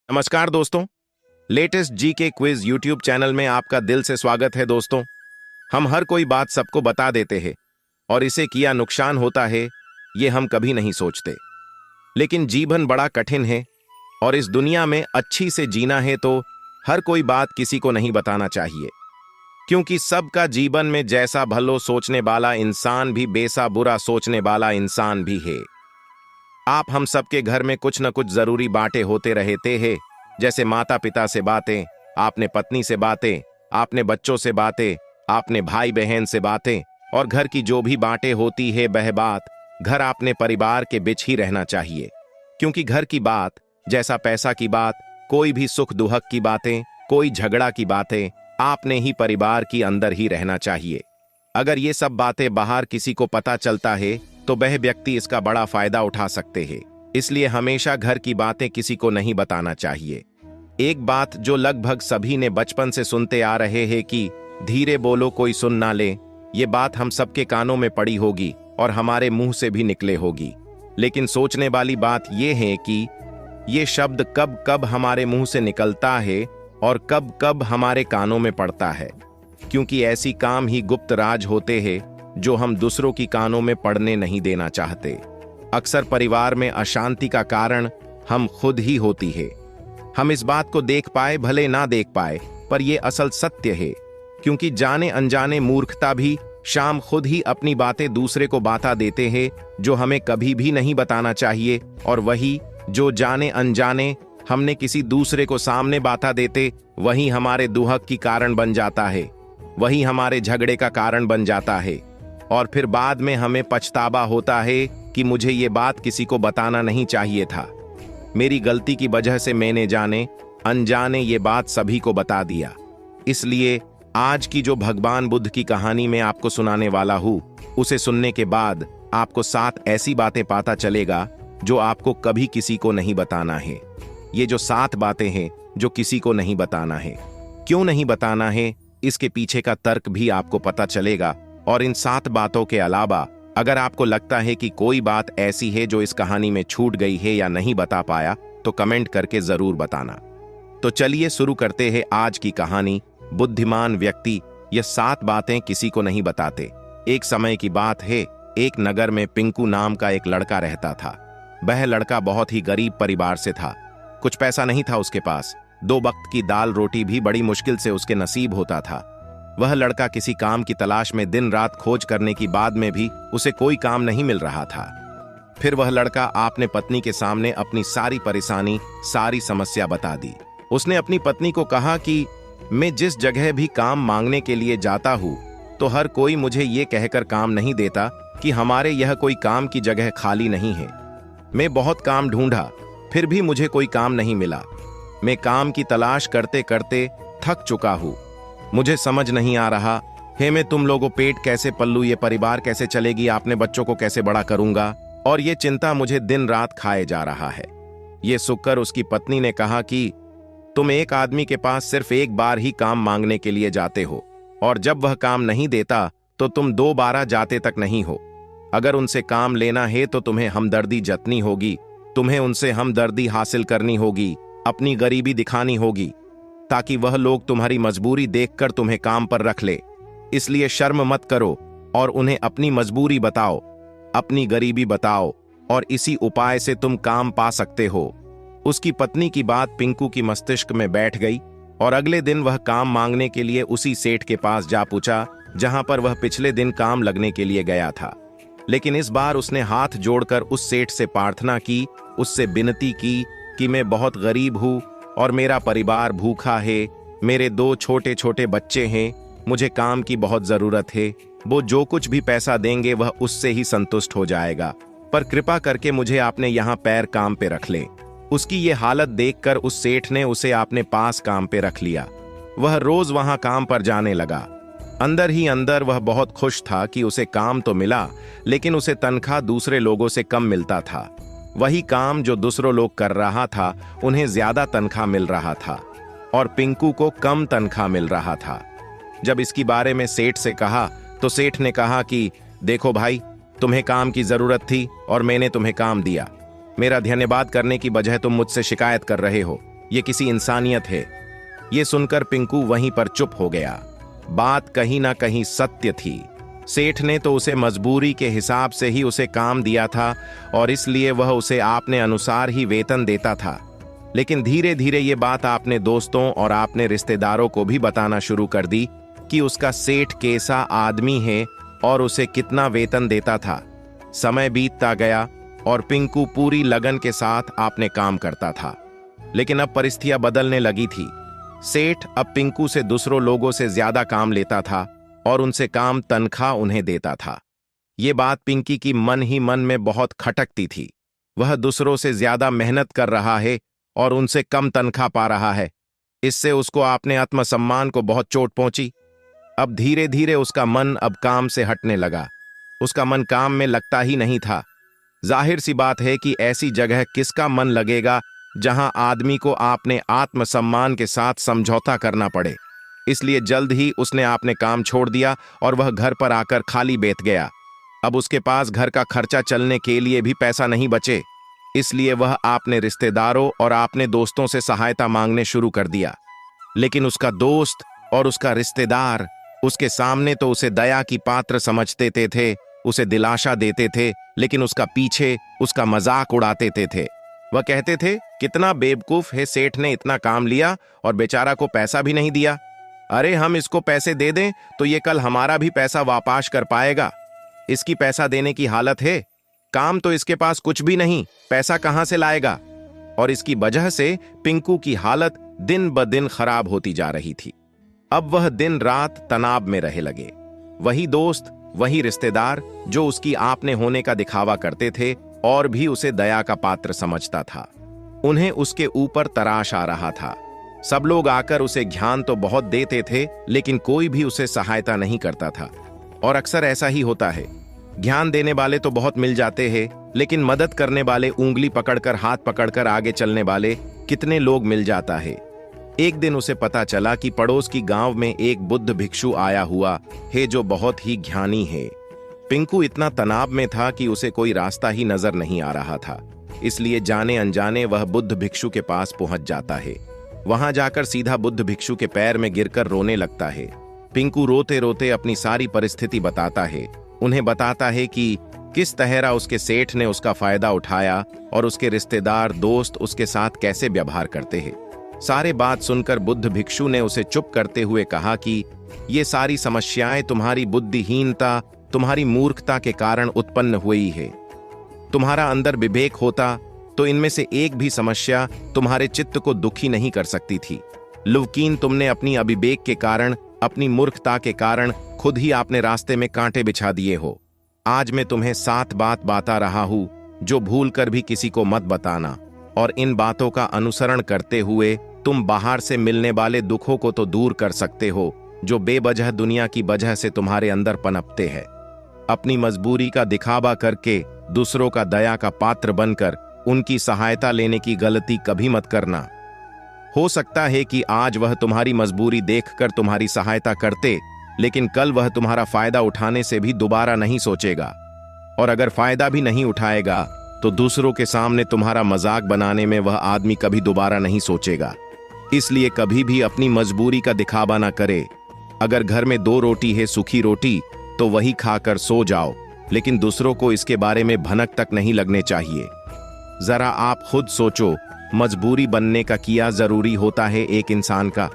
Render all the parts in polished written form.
नमस्कार दोस्तों। लेटेस्ट जी के क्विज यूट्यूब चैनल में आपका दिल से स्वागत है दोस्तों। हम हर कोई बात सबको बता देते हैं और इसे किया नुकसान होता है ये हम कभी नहीं सोचते। लेकिन जीवन बड़ा कठिन है और इस दुनिया में अच्छी से जीना है तो हर कोई बात किसी को नहीं बताना चाहिए, क्योंकि सबका जीवन में जैसा भलो सोचने वाला इंसान भी बेसा बुरा सोचने वाला इंसान भी है। आप हम सबके घर में कुछ न कुछ जरूरी बातें होते रहते हैं, जैसे माता पिता से बातें, आपने पत्नी से बातें, आपने बच्चों से बातें, आपने भाई बहन से बातें, और घर की जो भी बातें होती है वह बात घर आपने परिवार के बीच ही रहना चाहिए। क्योंकि घर की बात जैसा पैसा की बात, कोई भी सुख दुहक की बातें, कोई झगड़ा की बातें आपने ही परिवार की अंदर ही रहना चाहिए। अगर ये सब बातें बाहर किसी को पता चलता है तो वह व्यक्ति इसका बड़ा फायदा उठा सकते हैं। इसलिए हमेशा घर की बातें किसी को नहीं बताना चाहिए। एक बात जो लगभग सभी ने बचपन से सुनते आ रहे हैं कि धीरे बोलो कोई सुन ना ले, ये बात हम सबके कानों में पड़ी होगी और हमारे मुंह से भी निकले होगी। लेकिन सोचने वाली बात यह है कि ये शब्द कब कब हमारे मुंह से निकलता है और कब कब हमारे कानों में पड़ता है, क्योंकि ऐसी काम ही गुप्त राज होते हैं जो हम दूसरों की कानों में पड़ने नहीं देना चाहते। अक्सर परिवार में अशांति का कारण हम खुद ही होती है। हम इस बात को देख पाए भले ना देख पाए, पर यह असल सत्य है, क्योंकि जाने अनजाने मूर्खता भी शाम खुद ही अपनी बातें दूसरे को बता देते हैं जो हमें कभी भी नहीं बताना चाहिए, और वही जो जाने अनजाने हमने किसी दूसरे को सामने बता देते वही हमारे दुहक की कारण बन जाता है, वही हमारे झगड़े का कारण बन जाता है। और फिर बाद में हमें पछतावा होता है कि मुझे ये बात किसी को बताना नहीं चाहिए था, मेरी गलती की वजह से मैंने जाने अनजाने ये बात सभी को बता दिया। इसलिए आज की जो भगवान बुद्ध की कहानी में आपको सुनाने वाला हूं, उसे सुनने के बाद आपको 7 ऐसी बातें पता चलेगा जो आपको कभी किसी को नहीं बताना है। ये जो 7 बातें हैं जो किसी को नहीं बताना है, क्यों नहीं बताना है, इसके पीछे का तर्क भी आपको पता चलेगा। और इन 7 बातों के अलावा अगर आपको लगता है कि कोई बात ऐसी है जो इस कहानी में छूट गई है या नहीं बता पाया, तो कमेंट करके जरूर बताना। तो चलिए शुरू करते हैं आज की कहानी। बुद्धिमान व्यक्ति ये 7 बातें किसी को नहीं बताते। एक समय की बात है, एक नगर में पिंकू नाम का एक लड़का रहता था। वह लड़का बहुत ही गरीब परिवार से था। कुछ पैसा नहीं था उसके पास, 2 वक्त की दाल रोटी भी बड़ी मुश्किल से उसके नसीब होता था। वह लड़का किसी काम की तलाश में दिन रात खोज करने की बाद में भी उसे कोई काम नहीं मिल रहा था। फिर वह लड़का अपने पत्नी के सामने अपनी सारी परेशानी, सारी समस्या बता दी। उसने अपनी पत्नी को कहा कि मैं जिस जगह भी काम मांगने के लिए जाता हूँ तो हर कोई मुझे ये कहकर काम नहीं देता कि हमारे यह कोई काम की जगह खाली नहीं है। मैं बहुत काम ढूंढा, फिर भी मुझे कोई काम नहीं मिला। मैं काम की तलाश करते करते थक चुका हूँ। मुझे समझ नहीं आ रहा है मैं तुम लोगों पेट कैसे पल्लू, ये परिवार कैसे चलेगी, आपने बच्चों को कैसे बड़ा करूंगा, और ये चिंता मुझे दिन रात खाए जा रहा है। ये सुनकर उसकी पत्नी ने कहा कि तुम एक आदमी के पास सिर्फ एक बार ही काम मांगने के लिए जाते हो, और जब वह काम नहीं देता तो तुम 2 बार जाते तक नहीं हो। अगर उनसे काम लेना है तो तुम्हें हमदर्दी जतनी होगी, तुम्हें उनसे हमदर्दी हासिल करनी होगी, अपनी गरीबी दिखानी होगी, ताकि वह लोग तुम्हारी मजबूरी देखकर तुम्हें काम पर रख ले। इसलिए शर्म मत करो और उन्हें अपनी मजबूरी बताओ, अपनी गरीबी बताओ, और इसी उपाय से तुम काम पा सकते हो। उसकी पत्नी की बात पिंकू की मस्तिष्क में बैठ गई और अगले दिन वह काम मांगने के लिए उसी सेठ के पास जा पूछा जहां पर वह पिछले दिन काम लगने के लिए गया था। लेकिन इस बार उसने हाथ जोड़कर उस सेठ से प्रार्थना की, उससे विनती की कि मैं बहुत गरीब हूं और मेरा परिवार भूखा है, मेरे 2 छोटे छोटे बच्चे हैं, मुझे काम की बहुत जरूरत है। वो जो कुछ भी पैसा देंगे वह उससे ही संतुष्ट हो जाएगा, पर कृपा करके मुझे आपने यहाँ पैर काम पे रख ले। उसकी ये हालत देखकर उस सेठ ने उसे अपने पास काम पे रख लिया। वह रोज वहां काम पर जाने लगा। अंदर ही अंदर वह बहुत खुश था कि उसे काम तो मिला, लेकिन उसे तनख्वाह दूसरे लोगों से कम मिलता था। वही काम जो दूसरों लोग कर रहा था उन्हें ज्यादा तनख्वाह मिल रहा था और पिंकू को कम तनख्वाह मिल रहा था। जब इसकी बारे में सेठ से कहा तो सेठ ने कहा कि देखो भाई, तुम्हें काम की जरूरत थी और मैंने तुम्हें काम दिया। मेरा धन्यवाद करने की बजाय तुम मुझसे शिकायत कर रहे हो, ये किसी इंसानियत है। ये सुनकर पिंकू वहीं पर चुप हो गया। बात कहीं ना कहीं सत्य थी। सेठ ने तो उसे मजबूरी के हिसाब से ही उसे काम दिया था और इसलिए वह उसे आपने अनुसार ही वेतन देता था। लेकिन धीरे धीरे ये बात आपने दोस्तों और आपने रिश्तेदारों को भी बताना शुरू कर दी कि उसका सेठ कैसा आदमी है और उसे कितना वेतन देता था। समय बीतता गया और पिंकू पूरी लगन के साथ अपने काम करता था। लेकिन अब परिस्थितियां बदलने लगी थी। सेठ अब पिंकू से दूसरों लोगों से ज्यादा काम लेता था और उनसे काम तनख्वाह उन्हें देता था। ये बात पिंकी की मन ही मन में बहुत खटकती थी। वह दूसरों से ज्यादा मेहनत कर रहा है और उनसे कम तनख्वाह पा रहा है। इससे उसको अपने आत्मसम्मान को बहुत चोट पहुंची। अब धीरे धीरे उसका मन अब काम से हटने लगा। उसका मन काम में लगता ही नहीं था। जाहिर सी बात है कि ऐसी जगह किसका मन लगेगा जहां आदमी को अपने आत्मसम्मान के साथ समझौता करना पड़े। इसलिए जल्द ही उसने अपने काम छोड़ दिया और वह घर पर आकर खाली बैठ गया। अब उसके पास घर का खर्चा चलने के लिए भी पैसा नहीं बचे। इसलिए वह अपने रिश्तेदारों और अपने दोस्तों से सहायता मांगने शुरू कर दिया। लेकिन उसका दोस्त और उसका रिश्तेदार उसके सामने तो उसे दया की पात्र समझते थे, उसे दिलासा देते थे, लेकिन उसका पीछे उसका मजाक उड़ाते थे। वह कहते थे, कितना बेवकूफ है, सेठ ने इतना काम लिया और बेचारा को पैसा भी नहीं दिया। अरे हम इसको पैसे दे दें तो ये कल हमारा भी पैसा वापस कर पाएगा। इसकी पैसा देने की हालत है, काम तो इसके पास कुछ भी नहीं, पैसा कहां से लाएगा। और इसकी वजह से पिंकू की हालत दिन ब दिन खराब होती जा रही थी। अब वह दिन रात तनाव में रहे लगे। वही दोस्त, वही रिश्तेदार जो उसकी आपने होने का दिखावा करते थे और भी उसे दया का पात्र समझता था, उन्हें उसके ऊपर तराश आ रहा था। सब लोग आकर उसे ज्ञान तो बहुत देते थे, लेकिन कोई भी उसे सहायता नहीं करता था। और अक्सर ऐसा ही होता है, ज्ञान देने वाले तो बहुत मिल जाते हैं, लेकिन मदद करने वाले, उंगली पकड़कर हाथ पकड़कर आगे चलने वाले कितने लोग मिल जाता है। एक दिन उसे पता चला कि पड़ोस की गांव में एक बुद्ध भिक्षु आया हुआ है जो बहुत ही ज्ञानी है। पिंकू इतना तनाव में था कि उसे कोई रास्ता ही नजर नहीं आ रहा था। इसलिए जाने अनजाने वह बुद्ध भिक्षु के पास पहुंच जाता है। वहां जाकर सीधा बुद्ध भिक्षु के पैर में गिरकर रोने लगता है। पिंकू रोते रोते अपनी सारी परिस्थिति बताता है। उन्हें बताता है कि किस तरह उसके सेठ ने उसका फायदा उठाया और उसके रिश्तेदार दोस्त उसके साथ कैसे व्यवहार करते हैं। सारे बात सुनकर बुद्ध भिक्षु ने उसे चुप करते हुए कहा कि ये सारी समस्याएं तुम्हारी बुद्धिहीनता, तुम्हारी मूर्खता के कारण उत्पन्न हुई है। तुम्हारा अंदर विवेक होता तो इनमें से एक भी समस्या तुम्हारे चित्त को दुखी नहीं कर सकती थी। लुवकीन तुमने अपनी अविवेक के कारण, अपनी मूर्खता के कारण खुद ही अपने रास्ते में कांटे बिछा दिए हो। आज मैं तुम्हें 7 बात बता रहा हूं जो भूल कर भी किसी को मत बताना, और इन बातों का अनुसरण करते हुए तुम बाहर से मिलने वाले दुखों को तो दूर कर सकते हो जो बेवजह दुनिया की वजह से तुम्हारे अंदर पनपते हैं। अपनी मजबूरी का दिखावा करके दूसरों का दया का पात्र बनकर उनकी सहायता लेने की गलती कभी मत करना। हो सकता है कि आज वह तुम्हारी मजबूरी देखकर तुम्हारी सहायता करते, लेकिन कल वह तुम्हारा फायदा उठाने से भी दोबारा नहीं सोचेगा, और अगर फायदा भी नहीं उठाएगा तो दूसरों के सामने तुम्हारा मजाक बनाने में वह आदमी कभी दोबारा नहीं सोचेगा। इसलिए कभी भी अपनी मजबूरी का दिखावा ना करे। अगर घर में 2 रोटी है, सूखी रोटी, तो वही खाकर सो जाओ, लेकिन दूसरों को इसके बारे में भनक तक नहीं लगने चाहिए। जरा आप खुद सोचो, मजबूरी बनने का क्या जरूरी होता है एक इंसान का?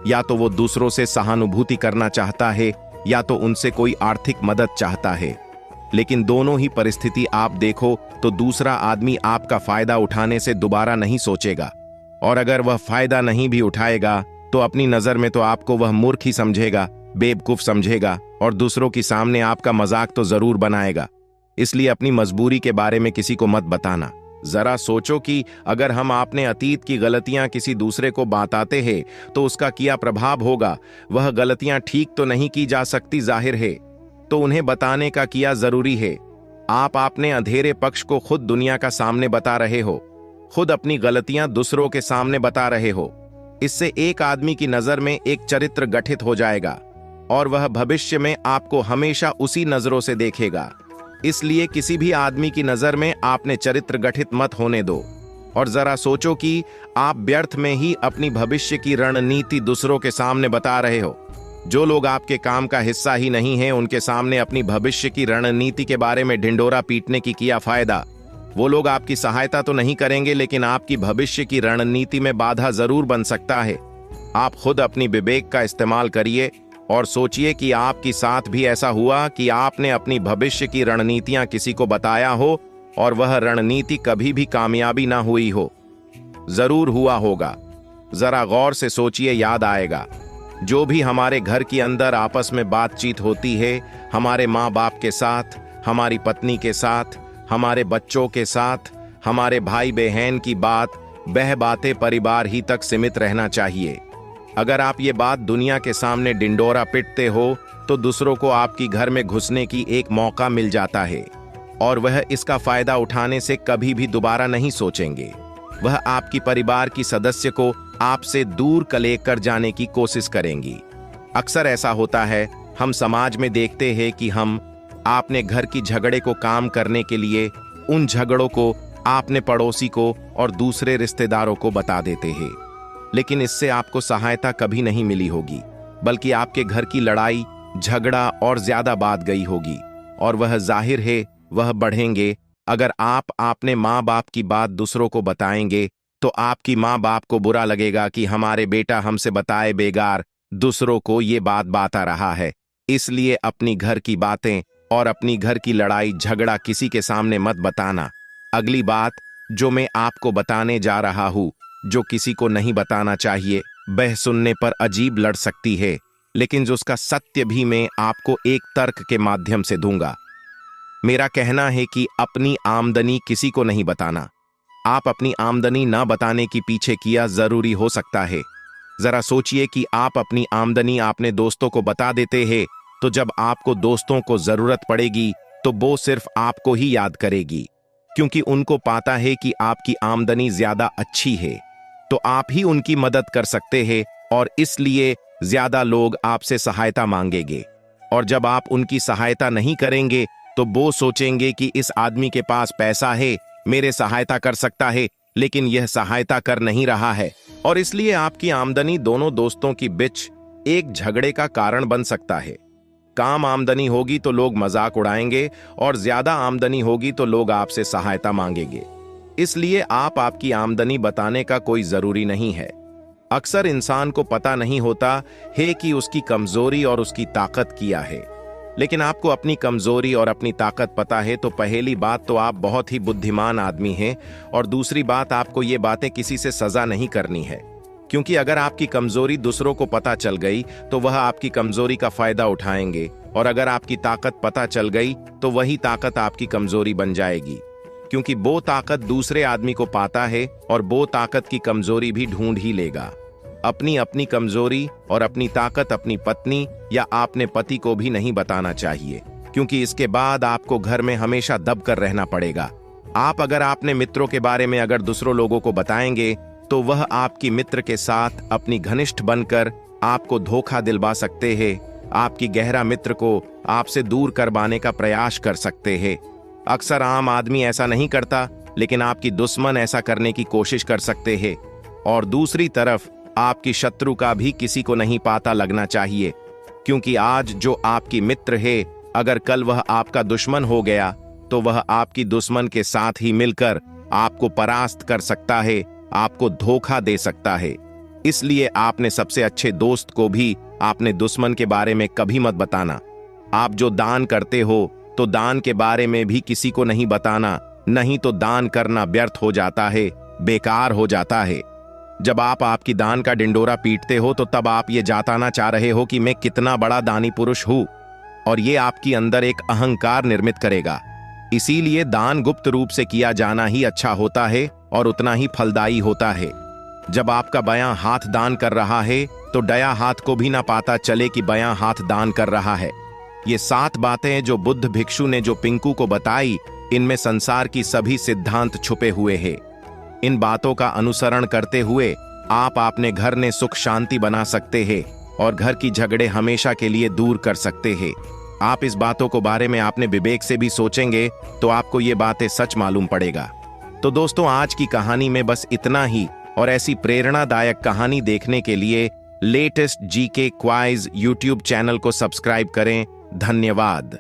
या तो वो दूसरों से सहानुभूति करना चाहता है या तो उनसे कोई आर्थिक मदद चाहता है। लेकिन दोनों ही परिस्थिति आप देखो तो दूसरा आदमी आपका फायदा उठाने से दोबारा नहीं सोचेगा, और अगर वह फायदा नहीं भी उठाएगा तो अपनी नजर में तो आपको वह मूर्ख ही समझेगा, बेवकूफ समझेगा, और दूसरों के सामने आपका मजाक तो जरूर बनाएगा। इसलिए अपनी मजबूरी के बारे में किसी को मत बताना। जरा सोचो कि अगर हम अपने अतीत की गलतियां किसी दूसरे को बताते हैं तो उसका क्या प्रभाव होगा। वह गलतियां ठीक तो नहीं की जा सकती, जाहिर है, तो उन्हें बताने का क्या जरूरी है। आप अपने अंधेरे पक्ष को खुद दुनिया का सामने बता रहे हो, खुद अपनी गलतियां दूसरों के सामने बता रहे हो। इससे एक आदमी की नजर में एक चरित्र गठित हो जाएगा और वह भविष्य में आपको हमेशा उसी नजरों से देखेगा। इसलिए किसी भी आदमी की नजर में आपने चरित्र गठित मत होने दो। और जरा सोचो कि आप व्यर्थ में ही अपनी भविष्य की रणनीति दूसरों के सामने बता रहे हो। जो लोग आपके काम का हिस्सा ही नहीं है, उनके सामने अपनी भविष्य की रणनीति के बारे में ढिंढोरा पीटने की क्या फायदा। वो लोग आपकी सहायता तो नहीं करेंगे, लेकिन आपकी भविष्य की रणनीति में बाधा जरूर बन सकता है। आप खुद अपनी विवेक का इस्तेमाल करिए और सोचिए कि आपके साथ भी ऐसा हुआ कि आपने अपनी भविष्य की रणनीतियां किसी को बताया हो और वह रणनीति कभी भी कामयाबी ना हुई हो। जरूर हुआ होगा। जरा गौर से सोचिए, याद आएगा। जो भी हमारे घर के अंदर आपस में बातचीत होती है, हमारे माँ बाप के साथ, हमारी पत्नी के साथ, हमारे बच्चों के साथ, हमारे भाई बहन की बात, वह बातें परिवार ही तक सीमित रहना चाहिए। अगर आप ये बात दुनिया के सामने डिंडोरा पिटते हो तो दूसरों को आपकी घर में घुसने की एक मौका मिल जाता है और वह इसका फायदा उठाने से कभी भी दोबारा नहीं सोचेंगे। वह आपकी परिवार की सदस्य को आपसे दूर कले कर जाने की कोशिश करेंगी। अक्सर ऐसा होता है, हम समाज में देखते हैं कि हम आपने घर की झगड़े को काम करने के लिए उन झगड़ों को आपने पड़ोसी को और दूसरे रिश्तेदारों को बता देते हैं, लेकिन इससे आपको सहायता कभी नहीं मिली होगी, बल्कि आपके घर की लड़ाई झगड़ा और ज्यादा बात गई होगी और वह जाहिर है वह बढ़ेंगे। अगर आप आपने माँ बाप की बात दूसरों को बताएंगे तो आपकी माँ बाप को बुरा लगेगा कि हमारे बेटा हमसे बताए बेगार दूसरों को ये बात बता रहा है। इसलिए अपनी घर की बातें और अपनी घर की लड़ाई झगड़ा किसी के सामने मत बताना। अगली बात जो मैं आपको बताने जा रहा हूं, जो किसी को नहीं बताना चाहिए, वह सुनने पर अजीब लग सकती है, लेकिन जो उसका सत्य भी मैं आपको एक तर्क के माध्यम से दूंगा। मेरा कहना है कि अपनी आमदनी किसी को नहीं बताना। आप अपनी आमदनी ना बताने के पीछे किया जरूरी हो सकता है। जरा सोचिए कि आप अपनी आमदनी अपने दोस्तों को बता देते हैं, तो जब आपको दोस्तों को जरूरत पड़ेगी तो वो सिर्फ आपको ही याद करेगी, क्योंकि उनको पता है कि आपकी आमदनी ज्यादा अच्छी है, तो आप ही उनकी मदद कर सकते हैं और इसलिए ज्यादा लोग आपसे सहायता मांगेंगे। और जब आप उनकी सहायता नहीं करेंगे तो वो सोचेंगे कि इस आदमी के पास पैसा है, मेरे सहायता कर सकता है, लेकिन यह सहायता कर नहीं रहा है, और इसलिए आपकी आमदनी दोनों दोस्तों की बीच एक झगड़े का कारण बन सकता है। कम आमदनी होगी तो लोग मजाक उड़ाएंगे और ज्यादा आमदनी होगी तो लोग आपसे सहायता मांगेंगे। इसलिए आपकी आमदनी बताने का कोई जरूरी नहीं है। अक्सर इंसान को पता नहीं होता है कि उसकी कमजोरी और उसकी ताकत क्या है, लेकिन आपको अपनी कमजोरी और अपनी ताकत पता है तो पहली बात तो आप बहुत ही बुद्धिमान आदमी हैं, और दूसरी बात आपको ये बातें किसी से सजा नहीं करनी है, क्योंकि अगर आपकी कमजोरी दूसरों को पता चल गई तो वह आपकी कमजोरी का फायदा उठाएंगे, और अगर आपकी ताकत पता चल गई तो वही ताकत आपकी कमजोरी बन जाएगी, क्योंकि वो ताकत दूसरे आदमी को पाता है और वो ताकत की कमजोरी भी ढूंढ ही लेगा। अपनी अपनी कमजोरी और अपनी ताकत अपनी पत्नी या अपने पति को भी नहीं बताना चाहिए, क्योंकि इसके बाद आपको घर में हमेशा दब कर रहना पड़ेगा। आप अगर अपने मित्रों के बारे में अगर दूसरों लोगों को बताएंगे तो वह आपकी मित्र के साथ अपनी घनिष्ठ बनकर आपको धोखा दिलवा सकते हैं, आपकी गहरा मित्र को आपसे दूर करवाने का प्रयास कर सकते हैं। अक्सर आम आदमी ऐसा नहीं करता, लेकिन आपकी दुश्मन ऐसा करने की कोशिश कर सकते हैं। और दूसरी तरफ आपकी शत्रु का भी किसी को नहीं पता लगना चाहिए, क्योंकि आज जो आपकी मित्र है, अगर कल वह आपका दुश्मन हो गया तो वह आपकी दुश्मन के साथ ही मिलकर आपको परास्त कर सकता है, आपको धोखा दे सकता है। इसलिए आपने सबसे अच्छे दोस्त को भी आपने दुश्मन के बारे में कभी मत बताना। आप जो दान करते हो तो दान के बारे में भी किसी को नहीं बताना, नहीं तो दान करना व्यर्थ हो जाता है, बेकार हो जाता है। जब आप आपकी दान का डिंडोरा पीटते हो तो तब आप ये जताना चाह रहे हो कि मैं कितना बड़ा दानी पुरुष हूं, और ये आपके अंदर एक अहंकार निर्मित करेगा। इसीलिए दान गुप्त रूप से किया जाना ही अच्छा होता है और उतना ही फलदायी होता है। जब आपका बायां हाथ दान कर रहा है तो दायां हाथ को भी ना पता चले कि बायां हाथ दान कर रहा है। ये 7 बातें जो बुद्ध भिक्षु ने जो पिंकू को बताई, इनमें संसार की सभी सिद्धांत छुपे हुए हैं। इन बातों का अनुसरण करते हुए आप अपने घर में सुख शांति बना सकते हैं और घर की झगड़े हमेशा के लिए दूर कर सकते हैं। आप इस बातों को बारे में अपने विवेक से भी सोचेंगे तो आपको ये बातें सच मालूम पड़ेगा। तो दोस्तों आज की कहानी में बस इतना ही, और ऐसी प्रेरणादायक कहानी देखने के लिए लेटेस्ट जीके क्वाइज यूट्यूब चैनल को सब्सक्राइब करें। धन्यवाद।